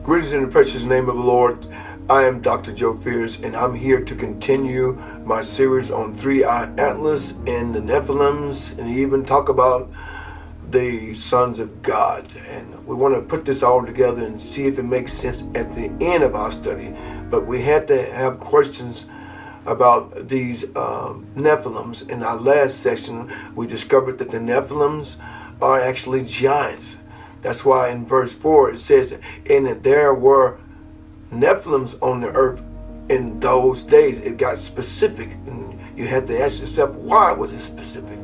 Greetings in the precious name of the Lord. I am Dr. Joe Fears, and I'm here to continue my series on 3IAtlas and the Nephilims, and even talk about the sons of God. And we want to put this all together and see if it makes sense at the end of our study. But we had to have questions about these Nephilims. In our last session, we discovered that the Nephilims are actually giants. That's why in verse 4 it says, and that there were Nephilims on the earth in those days. It got specific, and you had to ask yourself, why was it specific?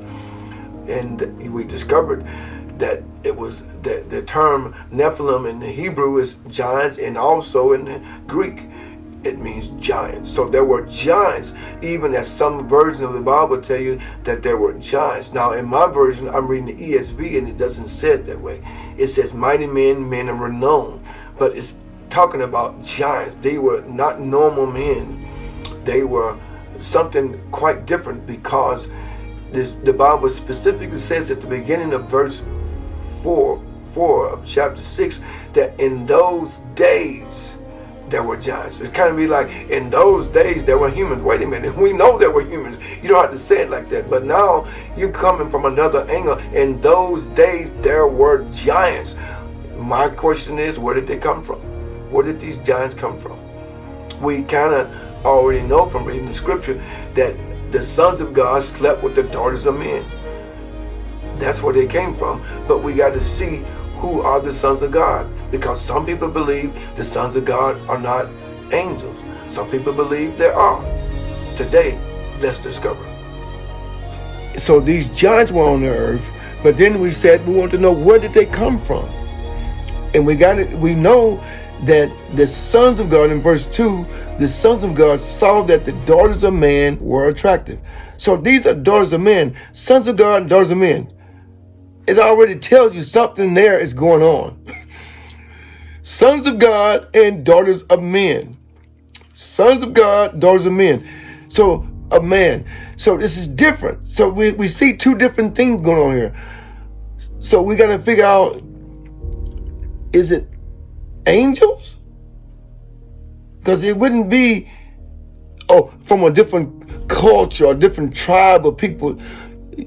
And we discovered that it was the term Nephilim in the Hebrew is giants, and also in the Greek it means giants. So there were giants, even as some versions of the Bible tell you that there were giants. Now in my version, I'm reading the ESV, and it doesn't say it that way. It says mighty men, men of renown, but it's talking about giants. They were not normal men. They were something quite different, because the Bible specifically says at the beginning of verse 4 of chapter 6 that in those days there were giants. It's kind of be like, in those days there were humans. Wait a minute, we know there were humans. You don't have to say it like that. But now you're coming from another angle. In those days there were giants. My question is, where did they come from? Where did these giants come from? We kind of already know from reading the scripture that the sons of God slept with the daughters of men. That's where they came from. But we got to see who are the sons of God, because some people believe the sons of God are not angels. Some people believe there are. Today, let's discover. So these giants were on the earth, but then we said we want to know, where did they come from? And we know that the sons of God, in verse 2, the sons of God saw that the daughters of man were attractive. So these are daughters of men, sons of God, daughters of men. It already tells you something there is going on. Sons of God and daughters of men. Sons of God, daughters of men. So a man. So this is different. So we see two different things going on here. So we got to figure out, is it angels? Because it wouldn't be from a different culture or different tribe of people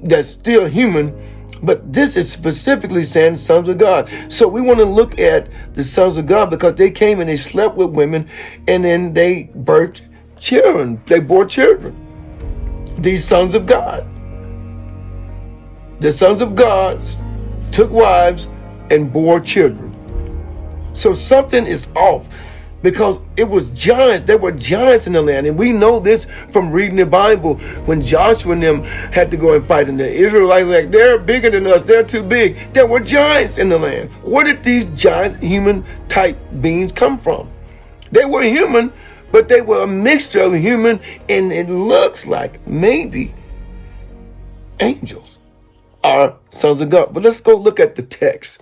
that's still human. But this is specifically saying sons of God. So we want to look at the sons of God, because they came and they slept with women, and then they birthed children. They bore children. These sons of God. The sons of God took wives and bore children. So something is off, because it was giants. There were giants in the land. And we know this from reading the Bible, when Joshua and them had to go and fight. And the Israelites were like, they're bigger than us. They're too big. There were giants in the land. Where did these giant human type beings come from? They were human, but they were a mixture of human, and it looks like maybe angels are sons of God. But let's go look at the text.